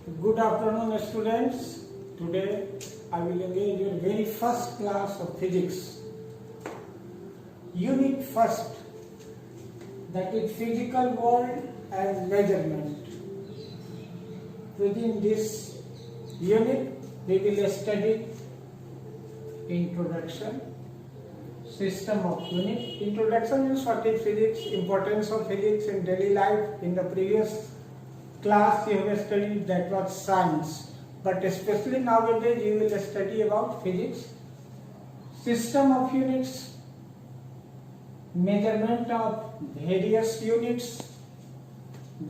Good afternoon, students. Today I will engage your very first class of physics. Unit first, that is physical world and measurement. Within this unit, we will study introduction, system of unit. Introduction means what is physics, importance of physics in daily life. In the previous class you have studied that was science, but especially nowadays you will study about physics. System of units, measurement of various units,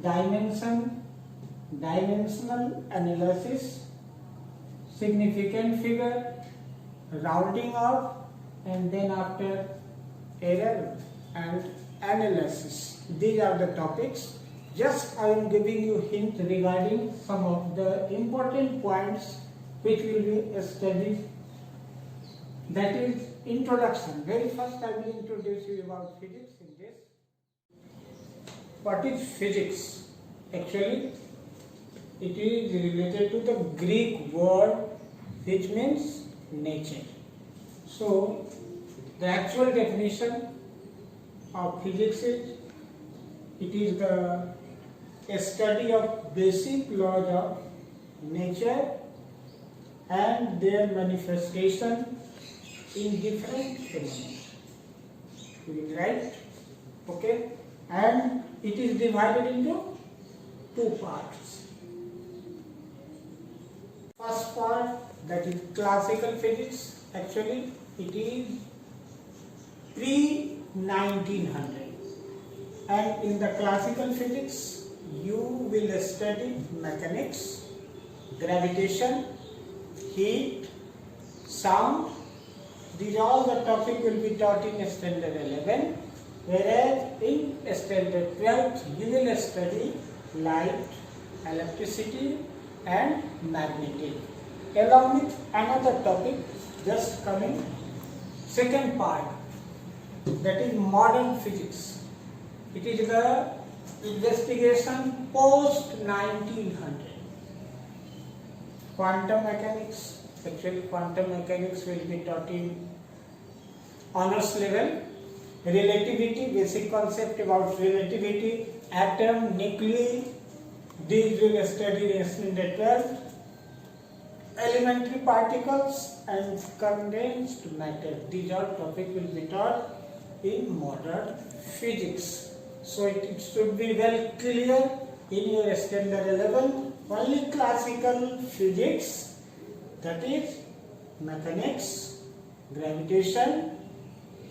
dimension, dimensional analysis, significant figure, rounding off, and then after error and analysis. These are the topics. Just I am giving you hint regarding some of the important points which will be studied. That is introduction. Very first I will introduce you about physics in this. What is physics? Actually, it is related to the Greek word which means nature. So, the actual definition of physics is, it is the study of basic laws of nature and their manifestation in different phenomena. Right? Okay? And it is divided into two parts. First part, that is classical physics. Actually, it is pre-1900. And in the classical physics, you will study mechanics, gravitation, heat, sound. These all the topic will be taught in standard 11, whereas in standard 12 you will study light, electricity and magnetic, along with another topic just coming, second part, that is modern physics. It is the investigation post 1900. Quantum mechanics. Actually, quantum mechanics will be taught in honors level. Relativity, basic concept about relativity, atom, nuclei. These will study in standard 12. Elementary particles and condensed matter. These all topics will be taught in modern physics. So it should be well clear in your standard 11, only classical physics, that is mechanics, gravitation,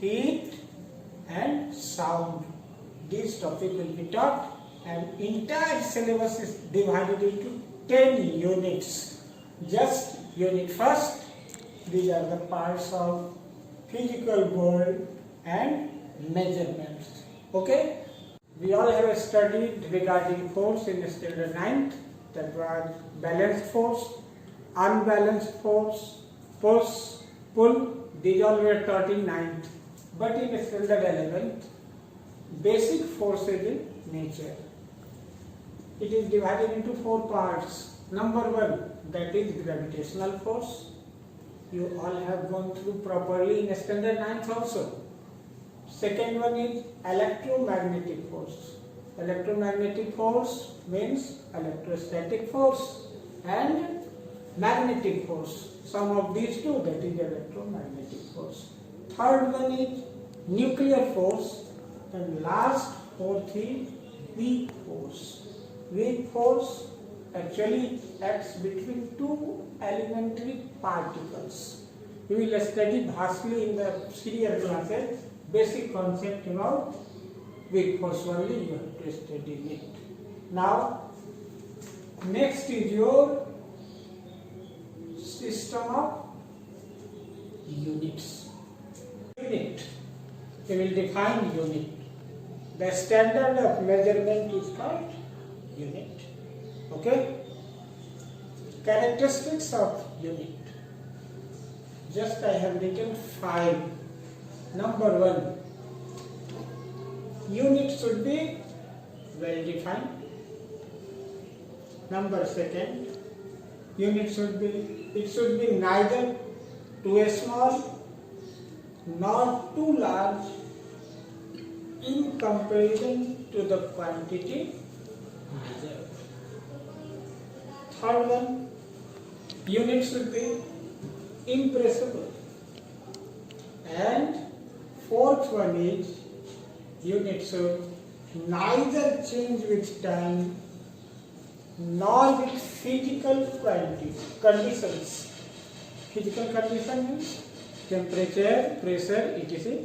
heat and sound. This topic will be taught, and entire syllabus is divided into 10 units. Just unit first, these are the parts of physical world and measurements. Okay? We all have studied regarding force in standard 9th, that was balanced force, unbalanced force, push, pull. These all were taught in 9th. But in standard 11th, basic forces in nature. It is divided into 4 parts. Number 1, that is gravitational force. You all have gone through properly in standard 9th also. Second one is electromagnetic force. Electromagnetic force means electrostatic force and magnetic force. Some of these two, that is electromagnetic force. Third one is nuclear force, and last, fourth is weak force. Weak force actually acts between two elementary particles. We will study vastly in the serial classes. Basic concept about weak force only you have to study it. Now, next is your system of units. Unit. We will define unit. The standard of measurement is called unit. Okay? Characteristics of unit. Just I have written 5. Number 1, unit should be well defined. Number 2, unit should be neither too small nor too large in comparison to the quantity measured. Third one, unit should be impressible. And fourth one is unit should neither change with time nor with physical conditions. Physical condition means temperature, pressure, etc.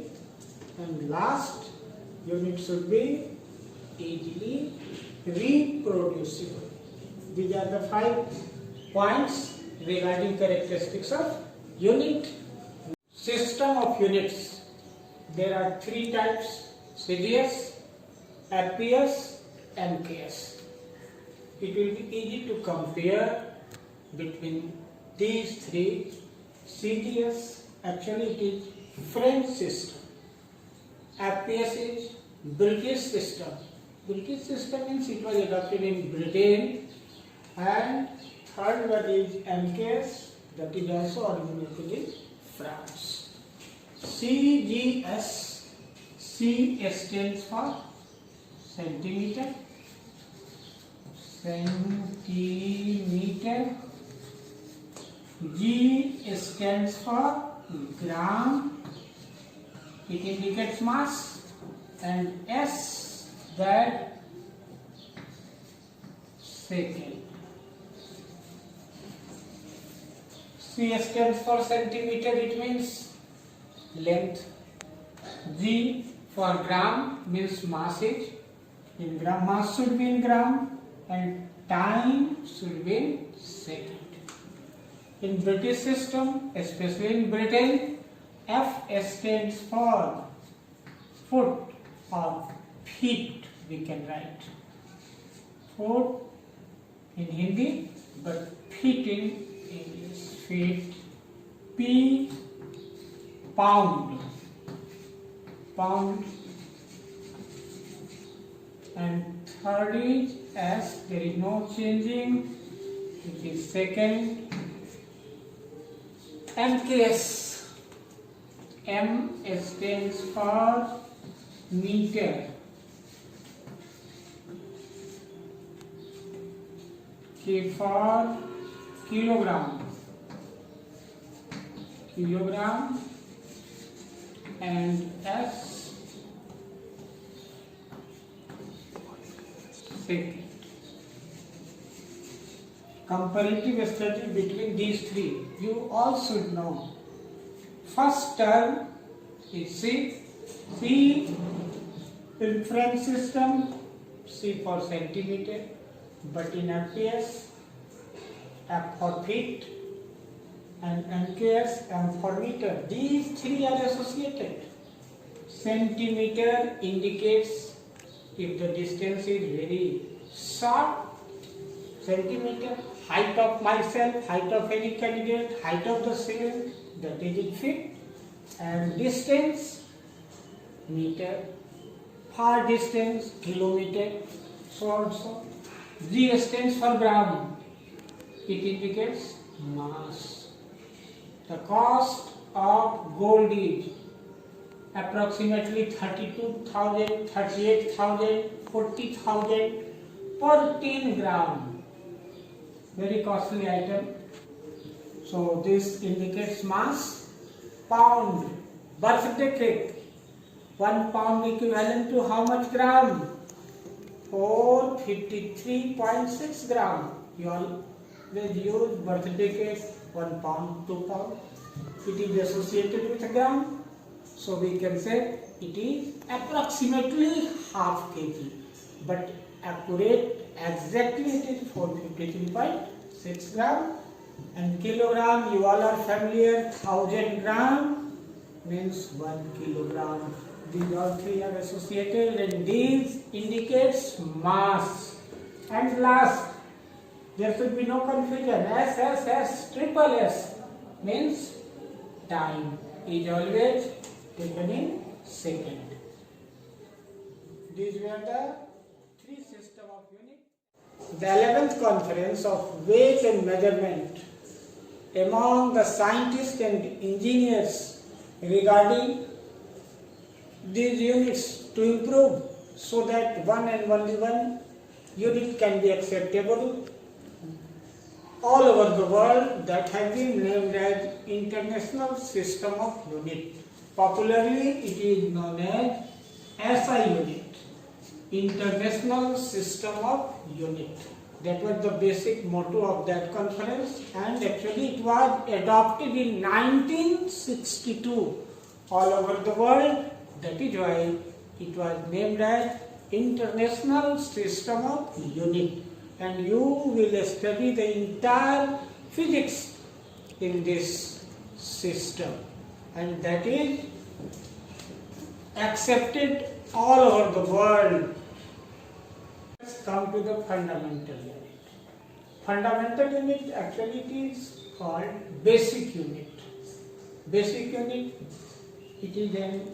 And last, unit should be easily reproducible. These are the 5 points regarding characteristics of unit. System of units. There are 3 types: CGS, FPS, MKS. It will be easy to compare between these 3. CGS, actually it is French system. FPS is British system. British system means it was adopted in Britain. And third one is MKS, that is also originated in France. CGS, C stands for centimeter, G stands for gram, it indicates mass, and S that second. C stands for centimeter, it means length. G for gram means massage. In gram, mass should be in gram, and time should be in second. In British system, especially in Britain, F stands for foot or feet, we can write. Foot in Hindi, but feet in English. Feet. P, pound. Pound. And third is S, there is no changing, it is second. MKS. M stands for meter. K for kilogram. Kilogram. And S second. Comparative study between these 3. You all should know. First term is C. C in French system, C for centimeter, but in FPS, F for feet, and MKS, M for meter. These 3 are associated. Centimeter indicates if the distance is very short. Centimeter, height of myself, height of any candidate, height of the cell, that is in feet. And distance, meter. Far distance, kilometer, so on so. G stands for gram. It indicates mass. The cost of gold is approximately 32,000, 38,000, 40,000 per 10 gram. Very costly item. So this indicates mass. Pound, birthday cake. 1 pound equivalent to how much gram? 453.6 gram. You always use birthday cake, 1 pound, 2 pound. It is associated with a gram. So we can say it is approximately half kg. But accurate, exactly it is 453.6 gram. And kilogram, you all are familiar, 1000 gram means 1 kilogram. These all 3 are associated, and these indicates mass. And last, there should be no confusion. S, triple S means time is always taken in second. These were the 3 systems of unit. The 11th conference of weight and measurement among the scientists and engineers regarding these units to improve so that one and only one unit can be acceptable all over the world, that have been named as International System of Unit. Popularly it is known as SI unit, International System of Unit. That was the basic motto of that conference, and actually it was adopted in 1962 all over the world. That is why it was named as International System of Unit. And you will study the entire physics in this system, and that is accepted all over the world. Let's come to the fundamental unit. Fundamental unit, actually it is called basic unit. Basic unit, it is an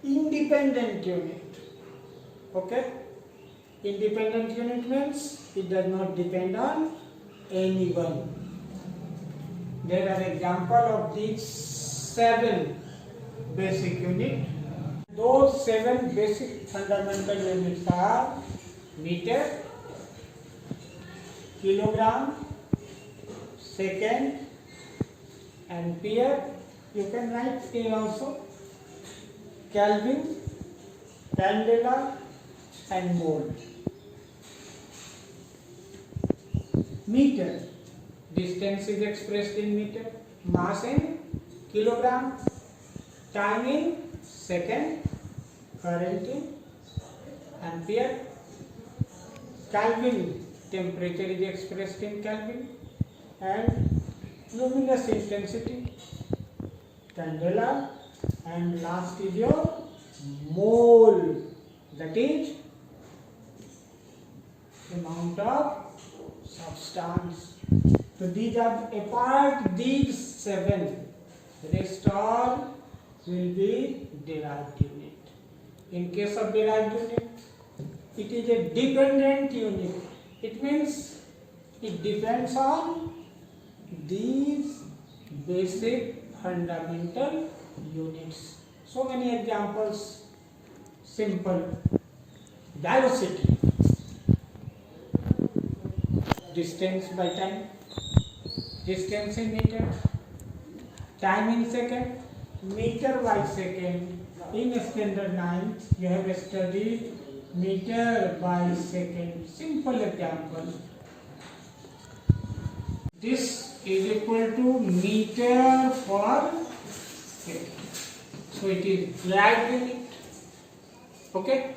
independent unit. Okay? Independent unit means it does not depend on anyone. There are examples of these 7 basic units. Those 7 basic fundamental units are meter, kilogram, second, ampere. You can write here also, Kelvin, candela, and mole. Meter, distance is expressed in meter, mass in kilogram, time in second, current in ampere. Kelvin, temperature is expressed in Kelvin, and luminous intensity, candela, and last is your mole, that is amount of substance. So these are, apart these 7, rest all will be derived unit. In case of derived unit, it is a dependent unit. It means it depends on these basic fundamental units. So many examples. Simple. Velocity, distance by time, distance in meter, time in second, meter by second. In standard 9 you have studied meter by second. Simple example. This is equal to meter per second. So it is derived unit. Okay?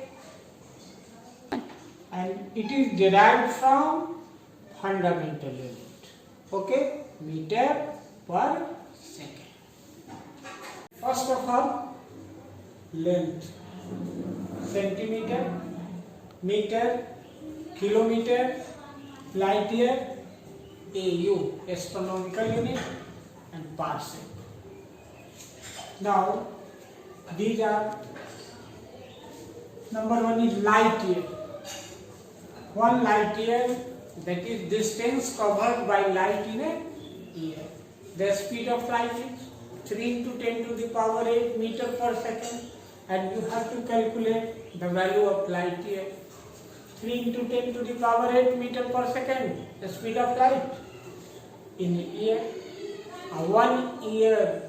And it is derived from fundamental unit. Okay? Meter per second. First of all, length. Centimeter, meter, kilometer, light year, AU, astronomical unit, and parsec. Now, these are, number 1 is light year. 1 light year, that is distance covered by light in a year. The speed of light is 3 into 10 to the power 8 meter per second, and you have to calculate the value of light year. 3 into 10 to the power 8 meter per second, the speed of light in a year. 1 year,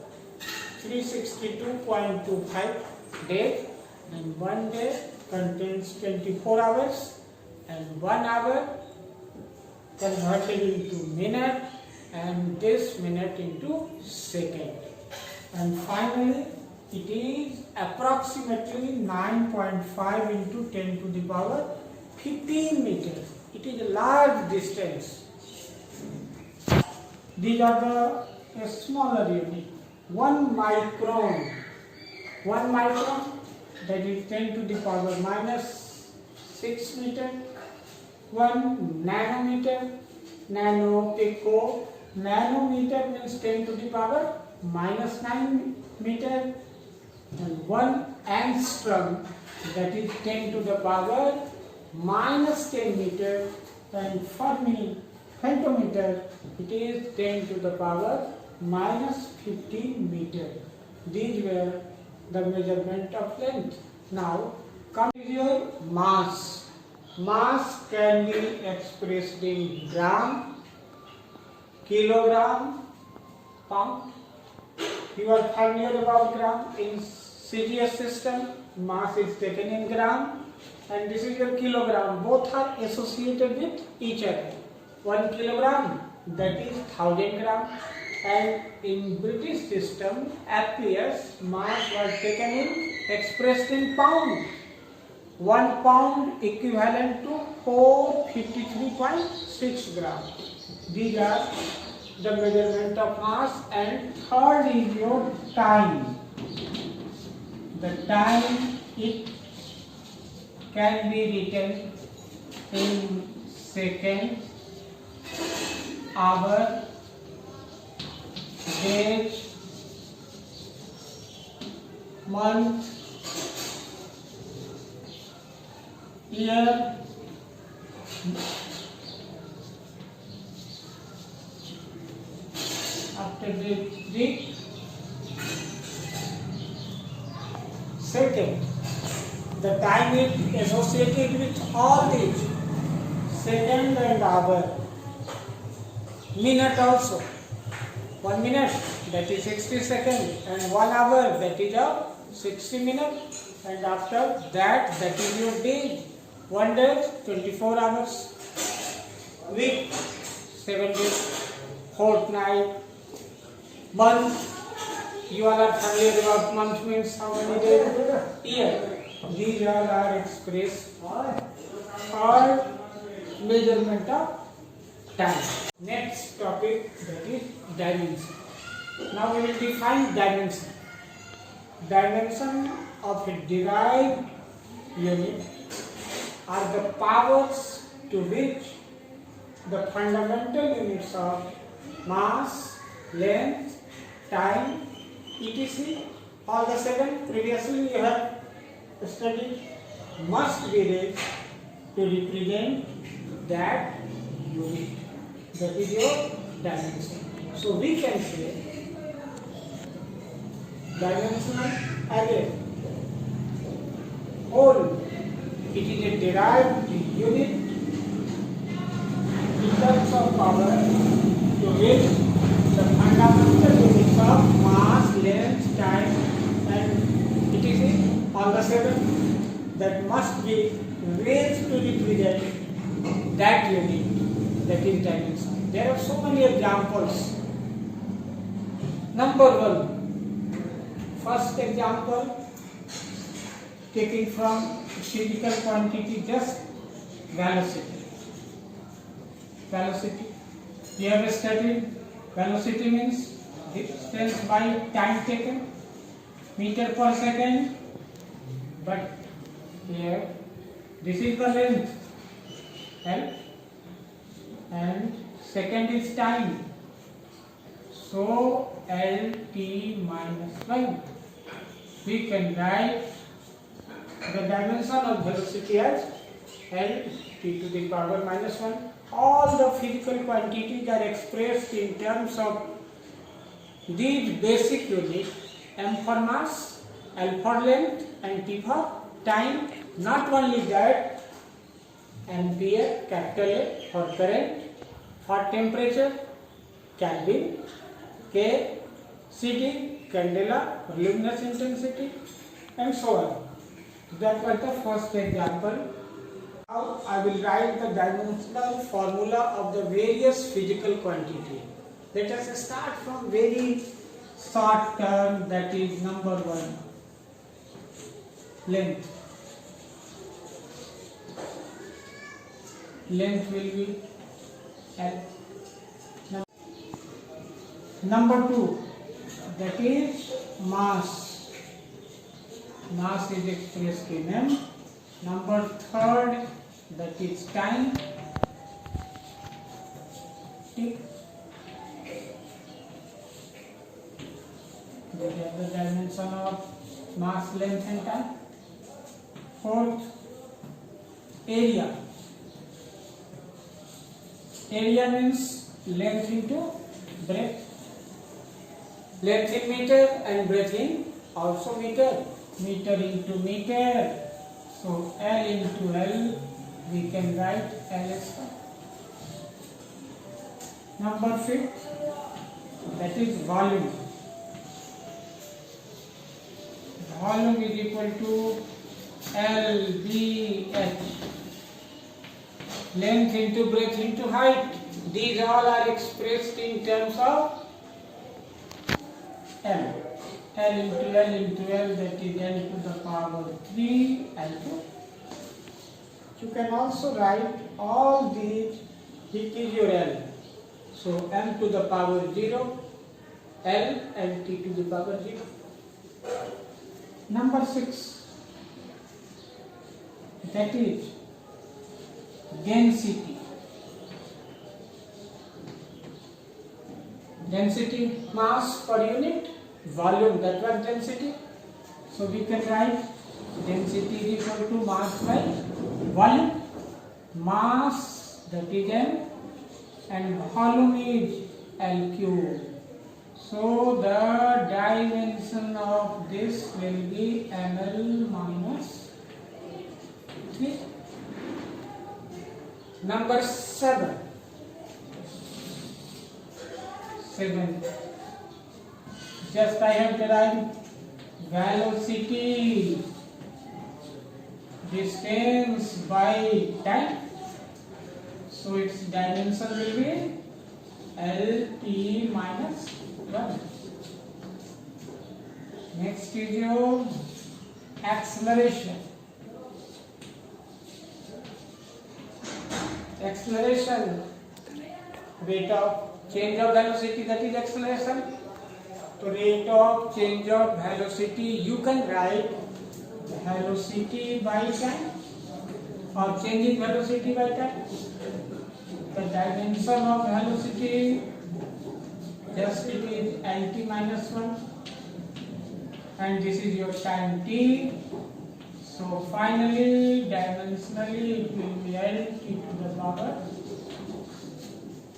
362.25 days, and 1 day contains 24 hours, and 1 hour converted into minute, and this minute into second. And finally, it is approximately 9.5 into 10 to the power 15 meters. It is a large distance. These are the smaller unit. 1 micron. 1 micron, that is 10 to the power minus 6 meter. 1 nanometer, nano, pico, nanometer means 10 to the power minus 9 meter, and 1 angstrom, that is 10 to the power minus 10 meter, and femtometer it is 10 to the power minus 15 meter. These were the measurement of length. Now come to your mass. Mass can be expressed in gram, kilogram, pound. You are familiar about gram. In CGS system, mass is taken in gram, and this is your kilogram. Both are associated with each other. 1 kilogram, that is 1000 gram, and in British system appears mass was taken in expressed in pound. 1 pound equivalent to 453.6 gram. These are the measurement of mass. And third is your time. The time, it can be written in second, hour, days, month, year, after the second. The time is associated with all these. Second and hour. Minute also. 1 minute, that is 60 seconds, and 1 hour, that is a 60 minutes, and after that is your day. 1 day, 24 hours. Week, 7 days. Fortnight. Month, you all are familiar about month means how many days? Year. These all are expressed or measurement of time. Next topic, that is dimension. Now we will define dimension. Dimension of a derived unit are the powers to which the fundamental units of mass, length, time, etc. all the 7 previously you have studied must be raised to represent that unit. That is your dimension. So we can say dimensional array whole. It is a derived unit in terms of power to which the fundamental units of mass, length, time, and it is all the 7 that must be raised to represent that unit, that is dimension. There are so many examples. Number 1, first example taken from physical quantity, just velocity. Velocity. You have studied velocity means distance by time taken, meter per second, but here this is the length L and second is time, so LT minus 1. We can write the dimension of velocity as Lt to the power minus 1. All the physical quantities are expressed in terms of these basic units: m for mass, L for length, and T for time. Not only that, ampere, capital A for current, for temperature, Kelvin, K, CD, candela, for luminous intensity, and so on. That was the first example. Now I will write the dimensional formula of the various physical quantity. Let us start from very short term, that is number 1, length. Length will be L. Number 2, that is mass. Mass is expressed in m. Number 3, that is time. T. These are the dimension of mass, length, and time. 4th area. Area means length into breadth. Length in meter and breadth in also meter. Meter into meter. So L into L, we can write L square. Number 5, that is volume. Volume is equal to LBH. Length into breadth into height. These all are expressed in terms of L. L into L into L, that is L to the power 3 L2. You can also write all these, it is your L. So M to the power 0, L and T to the power 0. Number 6, that is density. Density, mass per unit, volume, that was density. So we can write density is equal to mass by volume. Mass, that is M, and volume is L cube. So the dimension of this will be ml minus 3. Number 7. Just I have derived velocity, distance by time. So its dimension will be LT minus 1. Next is your acceleration. Acceleration, rate of change of velocity, that is acceleration. So rate of change of velocity, you can write velocity by time or change in velocity by time. The dimension of velocity, just it is LT minus 1, and this is your time t. So finally, dimensionally, it will be LT to the power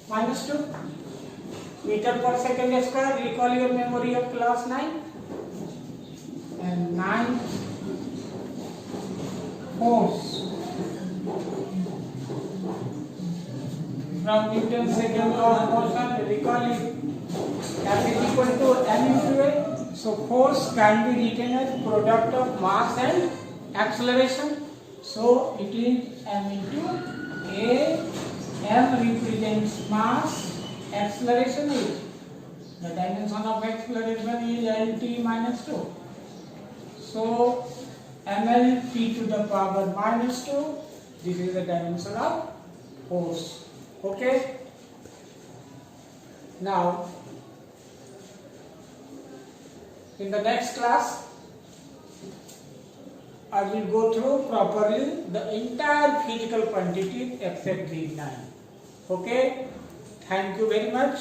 minus 2 meter per second square. Recall your memory of class 9 and 9 force from Newton's second law of motion. Recall it. F is equal to m into a. So force can be written as product of mass and acceleration. So it is m into a. M represents mass, acceleration is, the dimension of acceleration is LT minus 2. So MLT to the power minus 2, this is the dimension of force. Okay? Now, in the next class, I will go through properly the entire physical quantity except these 9. Okay? Thank you very much.